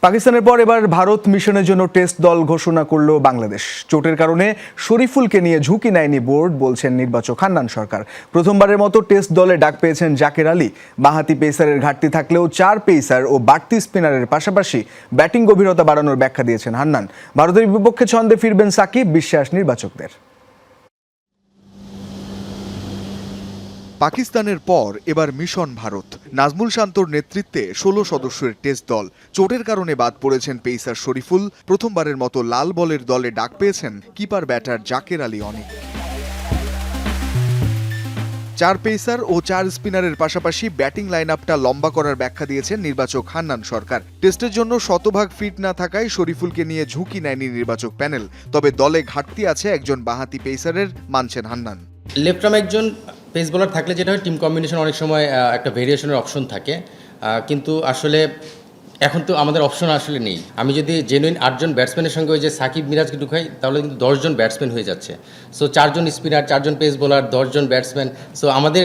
পাকিস্তানের পর এবার ভারত মিশনের জন্য টেস্ট দল ঘোষণা করল বাংলাদেশ। চোটের কারণে শরীফুলকে নিয়ে ঝুঁকি নেয়নি বোর্ড, বলছেন নির্বাচক হান্নান সরকার। প্রথমবারের মতো টেস্ট দলে ডাক পেয়েছেন জাকের আলী। বাঁহাতি পেসারের ঘাটতি থাকলেও 4 পেসার ও বাড়তি স্পিনারের পাশাপাশি ব্যাটিং গভীরতা বাড়ানোর ব্যাখ্যা দিয়েছেন হান্নান। ভারতের বিপক্ষে ছন্দে ফিরবেন সাকিব, বিশ্বাস নির্বাচকদের। পাকিস্তানের পর এবার মিশন ভারত। নাজমুল শান্তর নেতৃত্বে 16 সদস্যের টেস্ট দল। চোটের কারণে বাদ পড়েছেন পেসার শরীফুল। প্রথমবারের মতো লাল বলের দলে ডাক পেয়েছেন কিপার ব্যাটার জাকের আলী অনেক। 4 পেসার ও 4 স্পিনারের পাশাপাশি ব্যাটিং লাইন আপটা লম্বা করার ব্যাখ্যা দিয়েছেন নির্বাচক হান্নান সরকার। টেস্টের জন্য শতভাগ ফিট না থাকায় শরীফুলকে নিয়ে ঝুঁকি নেয়নি নির্বাচক প্যানেল। তবে দলে ঘাটতি আছে একজন বাঁহাতি পেসারের, মানছেন হান্নান। লেফট আর্ম একজন পেস বোলার থাকলে যেটা হয়, টিম কম্বিনেশন অনেক সময় একটা ভেরিয়েশনের অপশন থাকে, কিন্তু আসলে এখন তো আমাদের অপশন আসলে নেই। আমি যদি জেনুইন 8 জন ব্যাটসম্যানের সঙ্গে ওই যে সাকিব মিরাজকে ঢুকাই, তাহলে কিন্তু 10 জন ব্যাটসম্যান হয়ে যাচ্ছে। সো 4 জন স্পিনার, 4 জন পেস বোলার, 10 জন ব্যাটসম্যান। সো আমাদের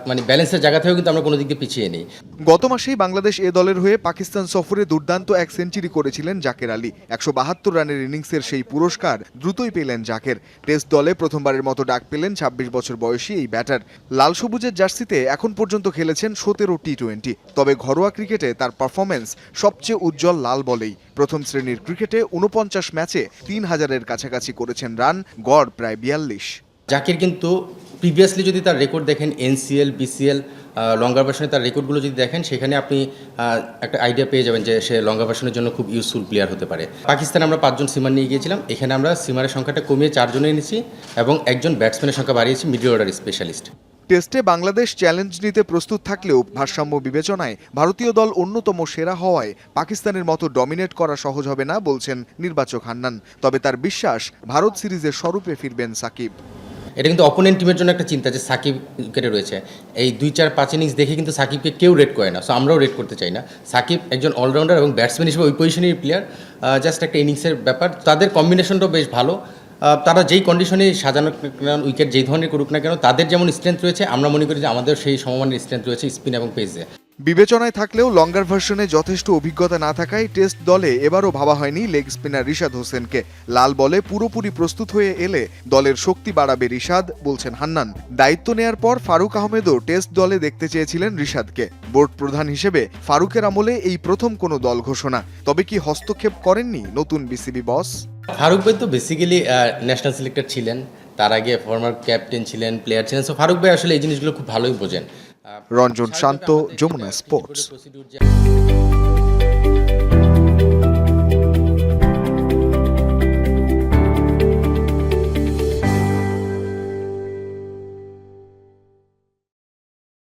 মানে ব্যালেন্সের জায়গা থেকেও কিন্তু আমরা কোনো দিক দিয়ে পিছিয়ে নেই। গত মাসেই বাংলাদেশ এ দলের হয়ে পাকিস্তান সফরে দুর্দান্ত 1 সেঞ্চুরি করেছিলেন জাকের আলী। 172 রানের ইনিংসের সেই পুরস্কার দ্রুতই পেলেন জাকের। টেস্ট দলে প্রথমবারের মতো ডাক পেলেন 26 বছর বয়সী এই ব্যাটার। লাল সবুজের জার্সিতে এখন পর্যন্ত খেলেছেন 17 টি-20। তবে ঘরোয়া ক্রিকেটে তার পারফরমেন্স সবচেয়ে উজ্জ্বল লাল বলেই। প্রথম শ্রেণীর ক্রিকেটে 49 ম্যাচে 3000-এর কাছাকাছি করেছেন রান, গড় প্রায় 42। জাকির কিন্তু প্রিভিয়াসলি যদি তার রেকর্ড দেখেন, এনসিএল, বিসিএল, লঙ্গার ভার্সনে তার রেকর্ডগুলো যদি দেখেন, সেখানে আপনি একটা আইডিয়া পেয়ে যাবেন যে সে লঙ্গার ভার্সনের জন্য খুব ইউজফুল প্লেয়ার হতে পারে। পাকিস্তানে আমরা 5 জন সিমার নিয়ে গিয়েছিলাম। এখানে আমরা সিমারের সংখ্যাটা কমিয়ে 4 জনে এনেছি এবং একজন ব্যাটসম্যানের সংখ্যা বাড়িয়েছি, মিডল অর্ডার স্পেশালিস্ট। টেস্টে বাংলাদেশ চ্যালেঞ্জ নিতে প্রস্তুত থাকলেও ভারসাম্য বিবেচনায় ভারতীয় দল অন্যতম সেরা হওয়ায় পাকিস্তানের মতো ডমিনেট করা সহজ হবে না, বলছেন নির্বাচক হান্নান। তবে তার বিশ্বাস, ভারত সিরিজের স্বরূপে ফিরবেন সাকিব। এটা কিন্তু অপোনেন্ট টিমের জন্য একটা চিন্তা যে সাকিব উইকেটে রয়েছে। এই 2-4-5 ইনিংস দেখে কিন্তু সাকিবকে কেউ রেট করে না, সো আমরাও রেট করতে চাই না। সাকিব একজন অলরাউন্ডার এবং ব্যাটসম্যান হিসেবে ওই পজিশনের প্লেয়ার, জাস্ট একটা ইনিংসের ব্যাপার। তাদের কম্বিনেশনটাও বেশ ভালো। তারা যেই কন্ডিশনে সাজানো উইকেট যেই ধরনের করুক না কেন, তাদের যেমন স্ট্রেংথ রয়েছে, আমরা মনে করি যে আমাদের সেই সমমানের স্ট্রেংথ রয়েছে স্পিন এবং পেসে। বিবেচনায় থাকলেও লঙ্গার ভার্সনে যথেষ্ট অভিজ্ঞতা না থাকায় টেস্ট দলে এবারও ভাবা হয়নি লেগ স্পিনার রিশাদ হোসেনকে। লাল বলে পুরোপুরি প্রস্তুত হয়ে এলে দলের শক্তি বাড়াবে রিশাদ, বলছেন হান্নান। দায়িত্ব নেয়ার পর ফারুক আহমেদও টেস্ট দলে দেখতে চেয়েছিলেন রিশাদকে। বোর্ড প্রধান হিসেবে ফারুকের আমলে এই প্রথম কোনো দল ঘোষণা। তবে কি হস্তক্ষেপ করেননি নতুন বিসিবি বস? ফারুক ভাই তো বেসিক্যালি ন্যাশনাল সিলেক্টর ছিলেন, তার আগে ফর্মার ক্যাপ্টেন ছিলেন, প্লেয়ার ছিলেন। সো ফারুক ভাই আসলে এই জিনিসগুলো খুব ভালোই বোঝেন। রঞ্জন শান্ত, যমুনা স্পোর্টস।